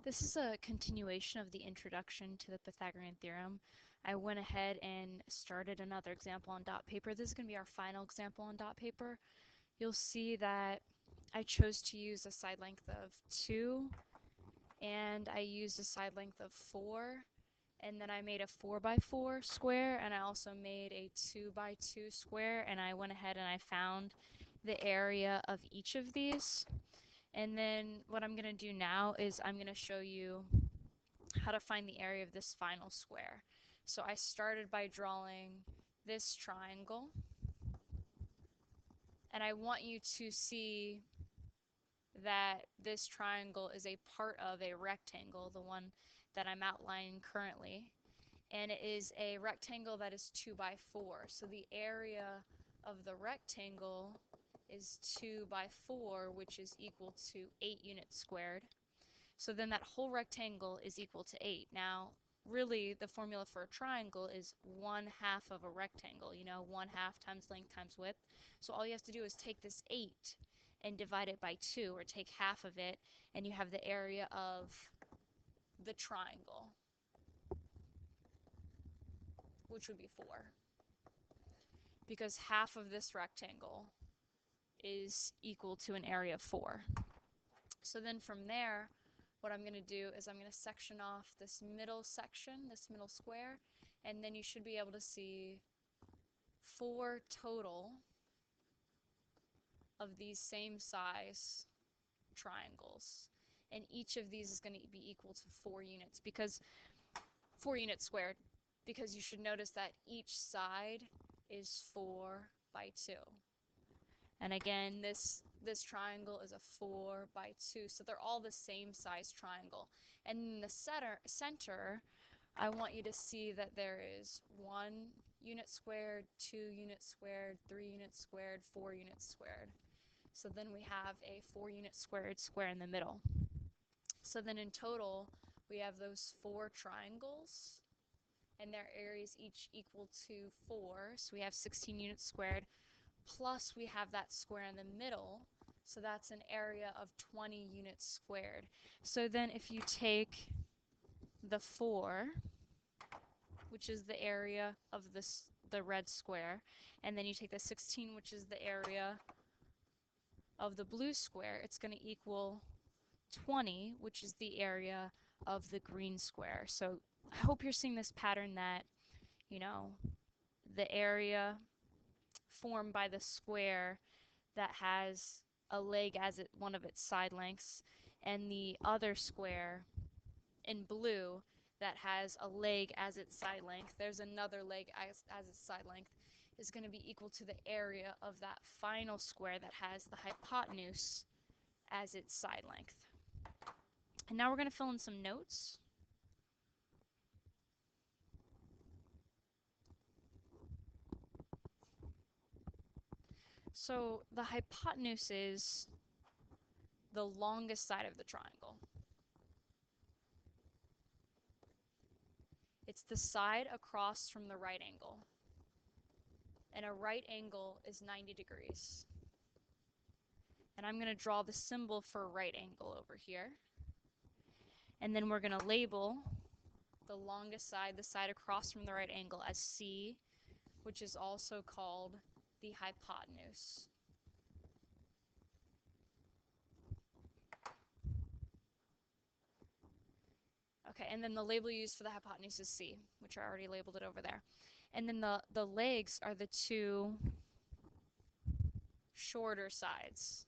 This is a continuation of the introduction to the Pythagorean theorem. I went ahead and started another example on dot paper. This is going to be our final example on dot paper. You'll see that I chose to use a side length of 2 and I used a side length of 4, and then I made a 4 by 4 square, and I also made a 2 by 2 square, and I went ahead and I found the area of each of these. And then what I'm going to do now is I'm going to show you how to find the area of this final square. So I started by drawing this triangle, and I want you to see that this triangle is a part of a rectangle, the one that I'm outlining currently, and it is a rectangle that is 2 by 4. So the area of the rectangle is 2 by 4, which is equal to 8 units squared. So then that whole rectangle is equal to 8. Now, really, the formula for a triangle is 1/2 of a rectangle, 1/2 times length times width. So all you have to do is take this 8 and divide it by 2, or take half of it, and you have the area of the triangle, which would be 4. Because half of this rectangle is equal to an area of 4. So then from there, what I'm going to do is I'm going to section off this middle section, this middle square, and then you should be able to see 4 total of these same size triangles. And each of these is going to be equal to 4 units, because 4 units squared, because you should notice that each side is 4 by 2. And again, this triangle is a 4 by 2, so they're all the same size triangle. And in the center, I want you to see that there is 1 unit squared, 2 units squared, 3 units squared, 4 units squared. So then we have a 4 unit squared square in the middle. So then in total, we have those 4 triangles, and their areas each equal to 4. So we have 16 units squared, plus we have that square in the middle, so that's an area of 20 units squared. So then if you take the 4, which is the area of the red square, and then you take the 16, which is the area of the blue square, it's going to equal 20, which is the area of the green square. So I hope you're seeing this pattern that, the area formed by the square that has a leg as one of its side lengths, and the other square in blue that has a leg as its side length, there's another leg as its side length, is going to be equal to the area of that final square that has the hypotenuse as its side length. And now we're going to fill in some notes. So the hypotenuse is the longest side of the triangle. It's the side across from the right angle. And a right angle is 90 degrees. And I'm going to draw the symbol for a right angle over here. And then we're going to label the longest side, the side across from the right angle, as C, which is also called the hypotenuse. Okay, and then the label used for the hypotenuse is C, which I already labeled it over there. And then the legs are the 2 shorter sides.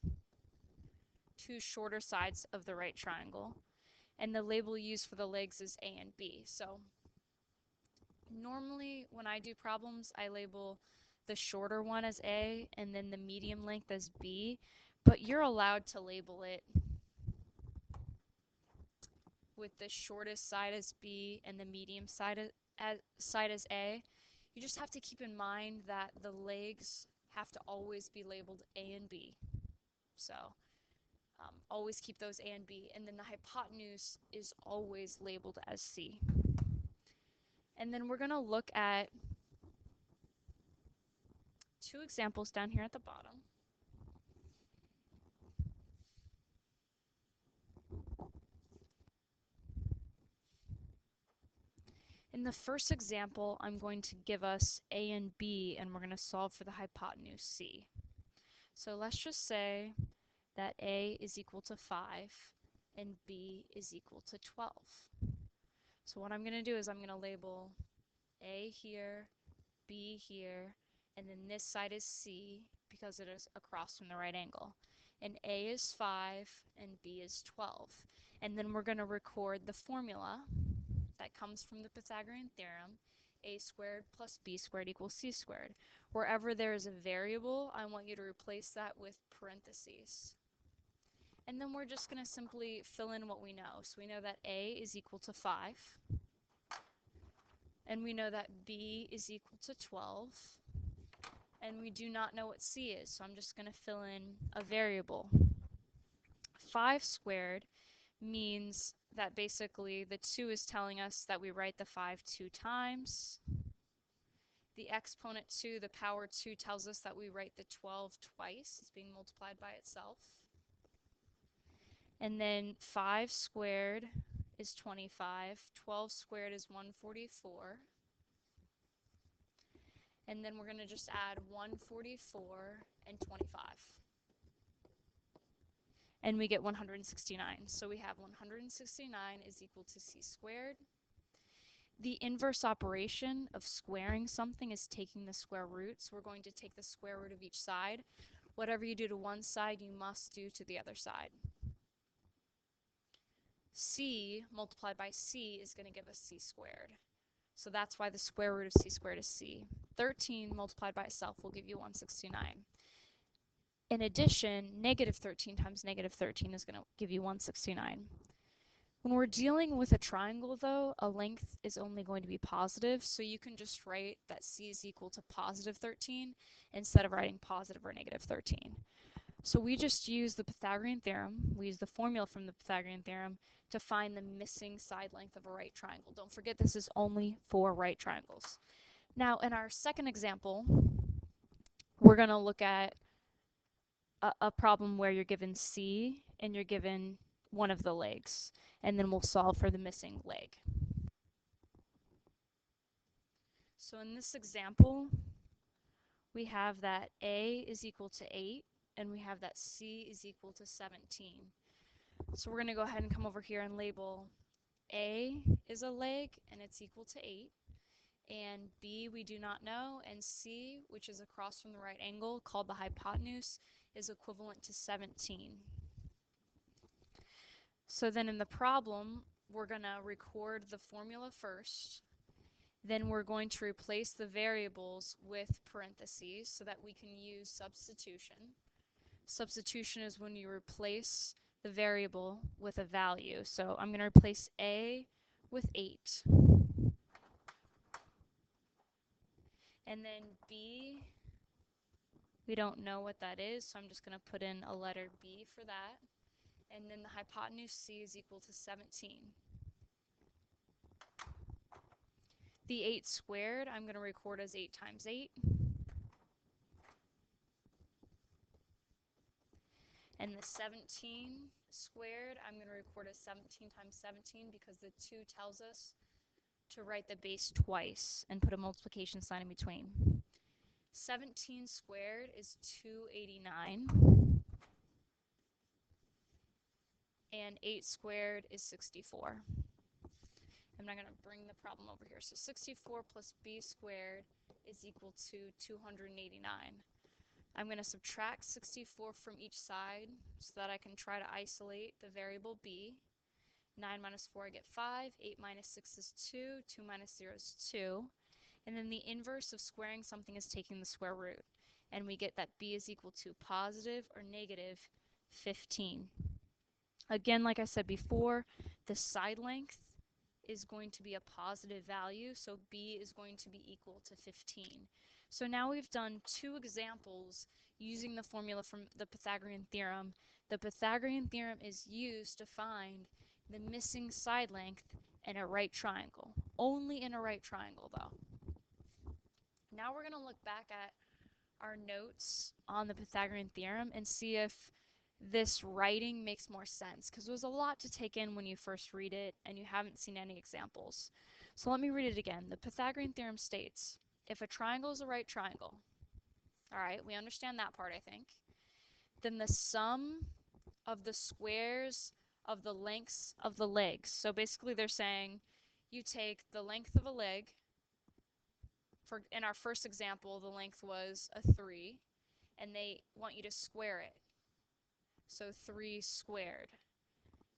2 shorter sides of the right triangle. And the label used for the legs is A and B. So normally when I do problems, I label the shorter one as A and then the medium length as B, but you're allowed to label it with the shortest side as B and the medium side as A. You just have to keep in mind that the legs have to always be labeled A and B. So always keep those A and B, and then the hypotenuse is always labeled as C. And then we're going to look at 2 examples down here at the bottom. In the first example, I'm going to give us a and b, and we're going to solve for the hypotenuse c. So let's just say that a is equal to 5 and b is equal to 12. So what I'm going to do is I'm going to label a here, b here, and then this side is c because it is across from the right angle. And a is 5 and b is 12. And then we're going to record the formula that comes from the Pythagorean theorem, a squared plus b squared equals c squared. Wherever there is a variable, I want you to replace that with parentheses. And then we're just going to simply fill in what we know. So we know that a is equal to 5, and we know that b is equal to 12, and we do not know what c is, so I'm just going to fill in a variable. 5 squared means that basically the 2 is telling us that we write the 5 2 times. The exponent 2, the power 2, tells us that we write the 12 twice. It's being multiplied by itself. And then 5 squared is 25. 12 squared is 144. And then we're going to just add 144 and 25. And we get 169. So we have 169 is equal to c squared. The inverse operation of squaring something is taking the square root. So we're going to take the square root of each side. Whatever you do to one side, you must do to the other side. C multiplied by c is going to give us c squared. So that's why the square root of c squared is c. 13 multiplied by itself will give you 169. In addition, negative 13 times negative 13 is going to give you 169. When we're dealing with a triangle, though, a length is only going to be positive, so you can just write that c is equal to positive 13 instead of writing positive or negative 13. So we just use the Pythagorean theorem, we use the formula from the Pythagorean theorem to find the missing side length of a right triangle. Don't forget this is only for right triangles. Now in our second example, we're going to look at a problem where you're given C and you're given one of the legs, and then we'll solve for the missing leg. So in this example, we have that A is equal to 8, and we have that C is equal to 17. So we're going to go ahead and come over here and label A is a leg, and it's equal to 8. And B we do not know, and C, which is across from the right angle, called the hypotenuse, is equivalent to 17. So then in the problem, we're going to record the formula first. Then we're going to replace the variables with parentheses so that we can use substitution. Substitution is when you replace the variable with a value. So I'm going to replace A with 8. And then B, we don't know what that is, so I'm just going to put in a letter B for that. And then the hypotenuse C is equal to 17. The 8 squared, I'm going to record as 8 times 8. And the 17 squared, I'm going to record as 17 times 17 because the 2 tells us to write the base twice and put a multiplication sign in between. 17 squared is 289. And 8 squared is 64. I'm not going to bring the problem over here. So 64 plus b squared is equal to 289. I'm going to subtract 64 from each side so that I can try to isolate the variable b. 9 minus 4 I get 5, 8 minus 6 is 2, 2 minus 0 is 2. And then the inverse of squaring something is taking the square root. And we get that b is equal to positive or negative 15. Again, like I said before, the side length is going to be a positive value, so b is going to be equal to 15. So now we've done 2 examples using the formula from the Pythagorean theorem. The Pythagorean theorem is used to find the missing side length in a right triangle. Only in a right triangle, though. Now we're going to look back at our notes on the Pythagorean theorem and see if this writing makes more sense, because there's a lot to take in when you first read it and you haven't seen any examples. So let me read it again. The Pythagorean theorem states, if a triangle is a right triangle, all right, we understand that part, I think, then the sum of the squares of the lengths of the legs. So basically they're saying you take the length of a leg, for in our first example, the length was a 3, and they want you to square it. So 3 squared.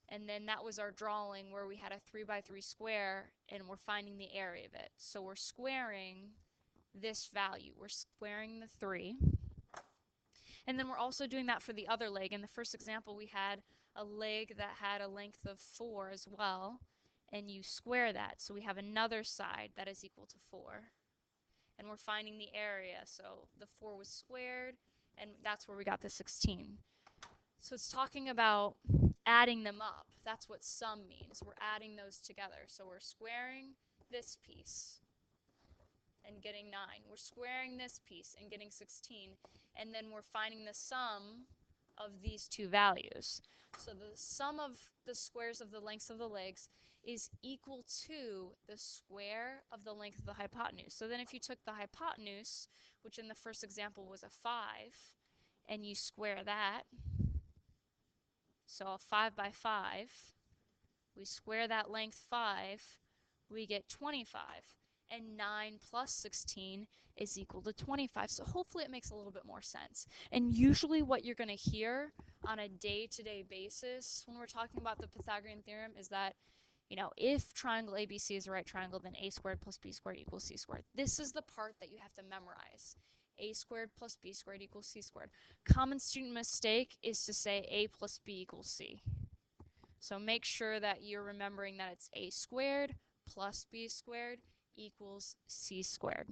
And then that was our drawing where we had a 3 by 3 square, and we're finding the area of it. So we're squaring this value. We're squaring the 3. And then we're also doing that for the other leg. In the first example, we had a leg that had a length of 4 as well, and you square that. So we have another side that is equal to 4. And we're finding the area. So the 4 was squared, and that's where we got the 16. So it's talking about adding them up. That's what sum means. We're adding those together. So we're squaring this piece and getting 9. We're squaring this piece and getting 16. And then we're finding the sum of these two values. So the sum of the squares of the lengths of the legs is equal to the square of the length of the hypotenuse. So then if you took the hypotenuse, which in the first example was a 5, and you square that, so a 5 by 5, we square that length 5, we get 25. And 9 plus 16 is equal to 25. So hopefully it makes a little bit more sense. And usually what you're going to hear on a day-to-day basis when we're talking about the Pythagorean theorem is that, if triangle ABC is a right triangle, then a squared plus b squared equals c squared. This is the part that you have to memorize. A squared plus b squared equals c squared. Common student mistake is to say a plus b equals c. So make sure that you're remembering that it's a squared plus b squared equals c squared.